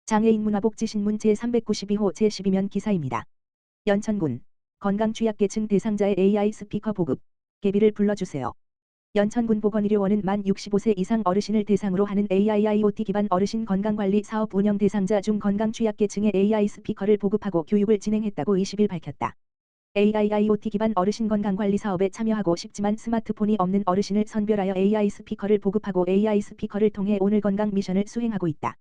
장애인 문화복지신문 제392호 제12면 기사입니다. 연천군 건강취약계층 대상자의 AI 스피커 보급, 개비를 불러주세요. 연천군 보건의료원은 만 65세 이상 어르신을 대상으로 하는 AIIoT 기반 어르신 건강관리 사업 운영 대상자 중 건강취약계층의 AI 스피커를 보급하고 교육을 진행했다고 20일 밝혔다. AIIoT 기반 어르신 건강관리 사업에 참여하고 싶지만 스마트폰이 없는 어르신을 선별하여 AI 스피커를 보급하고 AI 스피커를 통해 오늘 건강 미션을 수행하고 있다.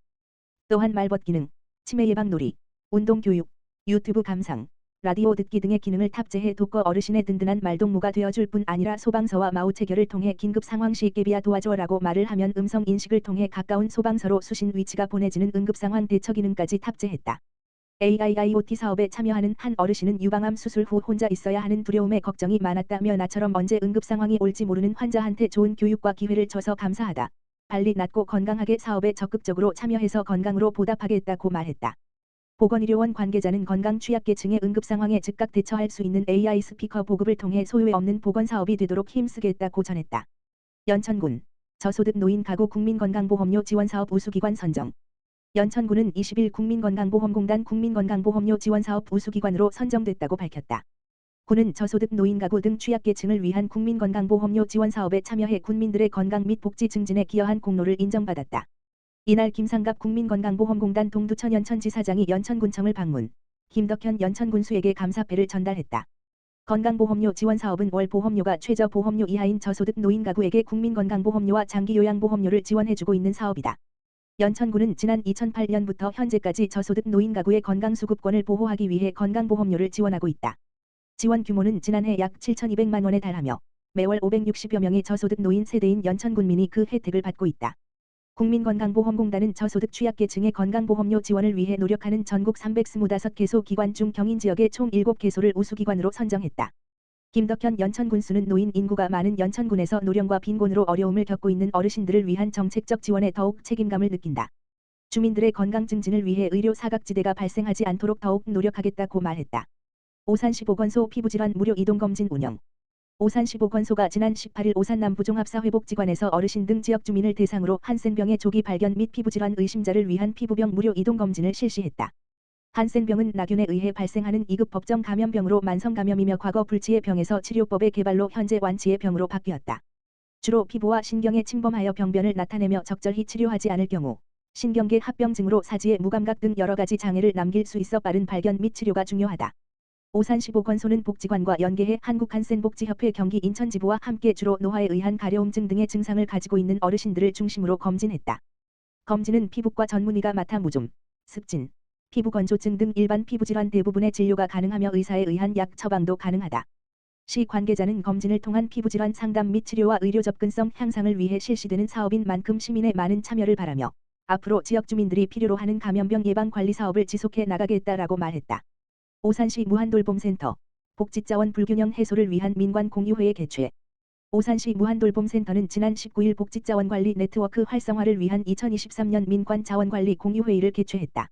또한 말벗 기능, 치매 예방 놀이, 운동 교육, 유튜브 감상, 라디오 듣기 등의 기능을 탑재해 독거 어르신의 든든한 말동무가 되어줄 뿐 아니라 소방서와 마우 체결을 통해 긴급 상황 시 개비야 도와줘라고 말을 하면 음성 인식을 통해 가까운 소방서로 수신 위치가 보내지는 응급상황 대처 기능까지 탑재했다. AIIoT 사업에 참여하는 한 어르신은 유방암 수술 후 혼자 있어야 하는 두려움에 걱정이 많았다며 나처럼 언제 응급상황이 올지 모르는 환자한테 좋은 교육과 기회를 줘서 감사하다. 빨리 낫고 건강하게 사업에 적극적으로 참여해서 건강으로 보답하겠다고 말했다. 보건의료원 관계자는 건강취약계층의 응급상황에 즉각 대처할 수 있는 AI 스피커 보급을 통해 소유에 없는 보건사업이 되도록 힘쓰겠다고 전했다. 연천군 저소득 노인 가구 국민건강보험료 지원사업 우수기관 선정. 연천군은 20일 국민건강보험공단 국민건강보험료 지원사업 우수기관으로 선정됐다고 밝혔다. 군은 저소득 노인 가구 등 취약계층을 위한 국민건강보험료 지원사업에 참여해 군민들의 건강 및 복지 증진에 기여한 공로를 인정받았다. 이날 김상갑 국민건강보험공단 동두천 연천지사장이 연천군청을 방문, 김덕현 연천군수에게 감사패를 전달했다. 건강보험료 지원사업은 월 보험료가 최저 보험료 이하인 저소득 노인 가구에게 국민건강보험료와 장기요양보험료를 지원해주고 있는 사업이다. 연천군은 지난 2008년부터 현재까지 저소득 노인 가구의 건강수급권을 보호하기 위해 건강보험료를 지원하고 있다. 지원 규모는 지난해 약 7,200만 원에 달하며 매월 560여 명의 저소득 노인 세대인 연천군민이 그 혜택을 받고 있다. 국민건강보험공단은 저소득 취약계층의 건강보험료 지원을 위해 노력하는 전국 325개소 기관 중 경인지역의 총 7개소를 우수기관으로 선정했다. 김덕현 연천군수는 노인 인구가 많은 연천군에서 노령과 빈곤으로 어려움을 겪고 있는 어르신들을 위한 정책적 지원에 더욱 책임감을 느낀다. 주민들의 건강 증진을 위해 의료 사각지대가 발생하지 않도록 더욱 노력하겠다고 말했다. 오산시 보건소 피부질환 무료 이동검진 운영. 오산시 보건소가 지난 18일 오산 남부종합사회복지관에서 어르신 등 지역 주민을 대상으로 한센병의 조기 발견 및 피부질환 의심자를 위한 피부병 무료 이동검진을 실시했다. 한센병은 나균에 의해 발생하는 2급 법정 감염병으로 만성감염이며 과거 불치의 병에서 치료법의 개발로 현재 완치의 병으로 바뀌었다. 주로 피부와 신경에 침범하여 병변을 나타내며 적절히 치료하지 않을 경우 신경계 합병증으로 사지의 무감각 등 여러 가지 장애를 남길 수 있어 빠른 발견 및 치료가 중요하다. 오산시 보건소는 복지관과 연계해 한국한센복지협회 경기 인천지부와 함께 주로 노화에 의한 가려움증 등의 증상을 가지고 있는 어르신들을 중심으로 검진했다. 검진은 피부과 전문의가 맡아 무좀, 습진, 피부 건조증 등 일반 피부질환 대부분의 진료가 가능하며 의사에 의한 약 처방도 가능하다. 시 관계자는 검진을 통한 피부질환 상담 및 치료와 의료 접근성 향상을 위해 실시되는 사업인 만큼 시민의 많은 참여를 바라며 앞으로 지역 주민들이 필요로 하는 감염병 예방 관리 사업을 지속해 나가겠다라고 말했다. 오산시 무한돌봄센터 복지자원 불균형 해소를 위한 민관 공유회의 개최. 오산시 무한돌봄센터는 지난 19일 복지자원 관리 네트워크 활성화를 위한 2023년 민관 자원관리 공유회의를 개최했다.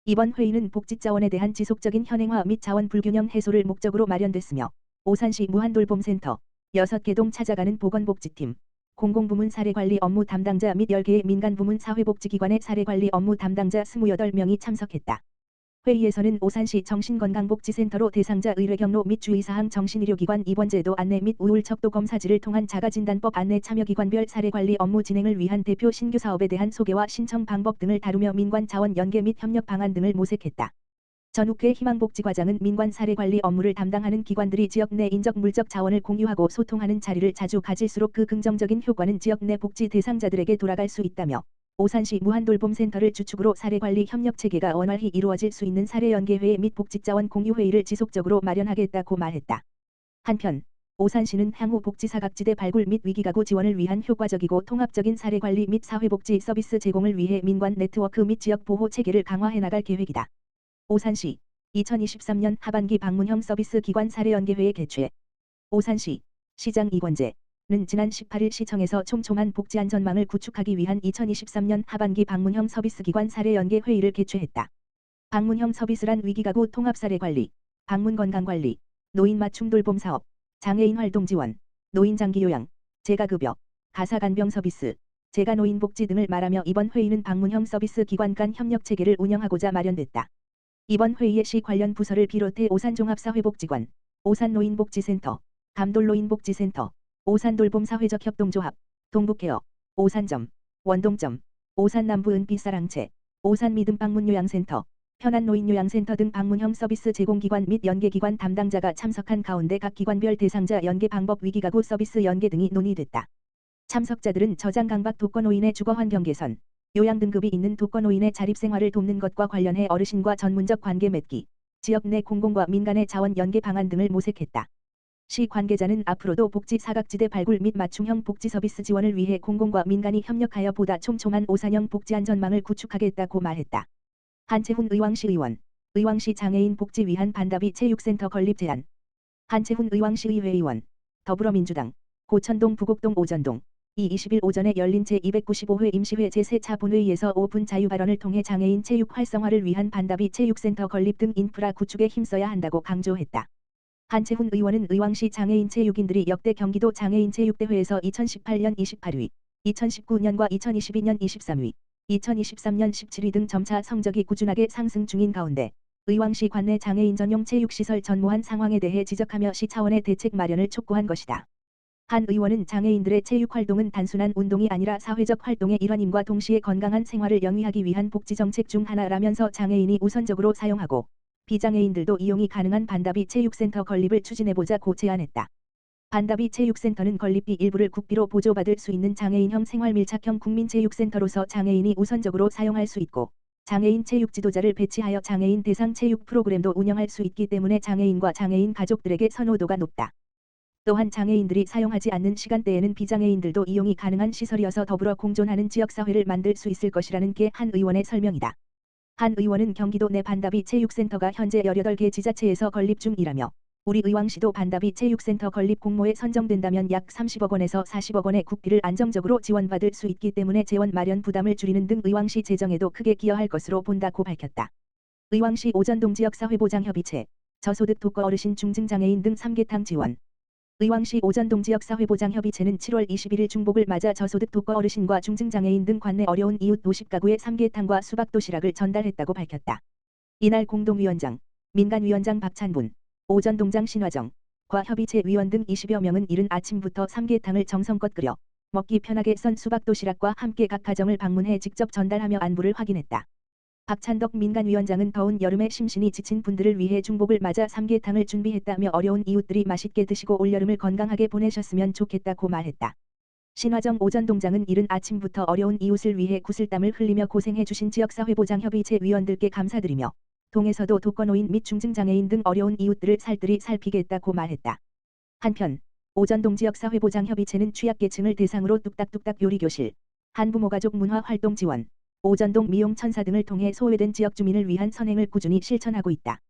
이번 회의는 복지자원에 대한 지속적인 현행화 및 자원 불균형 해소를 목적으로 마련됐으며 오산시 무한돌봄센터 6개동 찾아가는 보건복지팀, 공공부문 사례관리 업무 담당자 및 10개의 민간부문 사회복지기관의 사례관리 업무 담당자 28명이 참석했다. 회의에서는 오산시 정신건강복지센터로 대상자 의뢰 경로 및 주의사항 정신의료기관 입원제도 안내 및 우울척도 검사지를 통한 자가진단법 안내 참여기관별 사례관리 업무 진행을 위한 대표 신규 사업에 대한 소개와 신청 방법 등을 다루며 민관 자원 연계 및 협력 방안 등을 모색했다. 전욱회 희망복지과장은 민관 사례관리 업무를 담당하는 기관들이 지역 내 인적 물적 자원을 공유하고 소통하는 자리를 자주 가질수록 그 긍정적인 효과는 지역 내 복지 대상자들에게 돌아갈 수 있다며 오산시 무한돌봄센터를 주축으로 사례관리 협력체계가 원활히 이루어질 수 있는 사례연계회의 및 복지자원 공유회의를 지속적으로 마련하겠다고 말했다. 한편 오산시는 향후 복지사각지대 발굴 및 위기가구 지원을 위한 효과적이고 통합적인 사례관리 및 사회복지 서비스 제공을 위해 민관 네트워크 및 지역보호 체계를 강화해 나갈 계획이다. 오산시 2023년 하반기 방문형 서비스 기관 사례연계회의 개최. 오산시 시장 이권재는 지난 18일 시청에서 촘촘한 복지안전망을 구축하기 위한 2023년 하반기 방문형 서비스 기관 사례연계회의를 개최했다. 방문형 서비스란 위기가구 통합사례관리, 방문건강관리, 노인 맞춤 돌봄 사업, 장애인 활동 지원, 노인 장기요양, 재가급여, 가사간병 서비스, 재가 노인복지 등을 말하며 이번 회의는 방문형 서비스 기관 간 협력 체계를 운영하고자 마련됐다. 이번 회의에 시 관련 부서를 비롯해 오산종합사회복지관, 오산노인복지센터, 감돌노인복지센터, 오산돌봄사회적 협동조합, 동북케어, 오산점, 원동점, 오산남부은빛사랑채, 오산미듬방문요양센터, 편안노인요양센터 등 방문형 서비스 제공기관 및 연계기관 담당자가 참석한 가운데 각 기관별 대상자 연계 방법 위기가구 서비스 연계 등이 논의됐다. 참석자들은 저장 강박 독거노인의 주거환경 개선, 요양 등급이 있는 독거노인의 자립생활을 돕는 것과 관련해 어르신과 전문적 관계 맺기, 지역 내 공공과 민간의 자원 연계 방안 등을 모색했다. 시 관계자는 앞으로도 복지 사각지대 발굴 및 맞춤형 복지 서비스 지원을 위해 공공과 민간이 협력하여 보다 촘촘한 오산형 복지 안전망을 구축하겠다고 말했다. 한채훈 의왕시 의원, 의왕시 장애인 복지 위한 반다비 체육센터 건립 제안. 한채훈 의왕시의회 의원, 더불어민주당, 고천동 부곡동 오전동, 20일 오전에 열린 제295회 임시회 제3차 본회의에서 5분 자유발언을 통해 장애인 체육 활성화를 위한 반다비 체육센터 건립 등 인프라 구축에 힘써야 한다고 강조했다. 한채훈 의원은 의왕시 장애인 체육인들이 역대 경기도 장애인 체육대회에서 2018년 28위, 2019년과 2022년 23위, 2023년 17위 등 점차 성적이 꾸준하게 상승 중인 가운데 의왕시 관내 장애인 전용 체육시설 전무한 상황에 대해 지적하며 시 차원의 대책 마련을 촉구한 것이다. 한 의원은 장애인들의 체육활동은 단순한 운동이 아니라 사회적 활동의 일환임과 동시에 건강한 생활을 영위하기 위한 복지정책 중 하나라면서 장애인이 우선적으로 사용하고 비장애인들도 이용이 가능한 반다비 체육센터 건립을 추진해보자고 제안했다. 반다비 체육센터는 건립비 일부를 국비로 보조받을 수 있는 장애인형 생활밀착형 국민체육센터로서 장애인이 우선적으로 사용할 수 있고 장애인 체육 지도자를 배치하여 장애인 대상 체육 프로그램도 운영할 수 있기 때문에 장애인과 장애인 가족들에게 선호도가 높다. 또한 장애인들이 사용하지 않는 시간대에는 비장애인들도 이용이 가능한 시설이어서 더불어 공존하는 지역사회를 만들 수 있을 것이라는 게 한 의원의 설명이다. 한 의원은 경기도 내 반다비 체육센터가 현재 18개 지자체에서 건립 중이라며 우리 의왕시도 반다비 체육센터 건립 공모에 선정된다면 약 30억 원에서 40억 원의 국비를 안정적으로 지원받을 수 있기 때문에 재원 마련 부담을 줄이는 등 의왕시 재정에도 크게 기여할 것으로 본다고 밝혔다. 의왕시 오전동 지역사회보장협의체, 저소득 독거 어르신 중증장애인 등 삼계탕 지원. 의왕시 오전동 지역사회보장협의체는 7월 21일 중복을 맞아 저소득 독거 어르신과 중증장애인 등 관내 어려운 이웃 도시가구에 삼계탕과 수박도시락을 전달했다고 밝혔다. 이날 공동위원장, 민간위원장 박찬분, 오전동장 신화정, 과 협의체 위원 등 20여 명은 이른 아침부터 삼계탕을 정성껏 끓여 먹기 편하게 썬 수박도시락과 함께 각 가정을 방문해 직접 전달하며 안부를 확인했다. 박찬덕 민간위원장은 더운 여름에 심신이 지친 분들을 위해 중복을 맞아 삼계탕을 준비했다며 어려운 이웃들이 맛있게 드시고 올여름을 건강하게 보내셨으면 좋겠다고 말했다. 신화정 오전동장은 이른 아침부터 어려운 이웃을 위해 구슬땀을 흘리며 고생해주신 지역사회보장협의체 위원들께 감사드리며 동에서도 독거노인 및 중증장애인 등 어려운 이웃들을 살뜰히 살피겠다고 말했다. 한편 오전동 지역사회보장협의체는 취약계층을 대상으로 뚝딱뚝딱 요리교실, 한부모가족 문화활동 지원, 오전동 미용천사 등을 통해 소외된 지역 주민을 위한 선행을 꾸준히 실천하고 있다.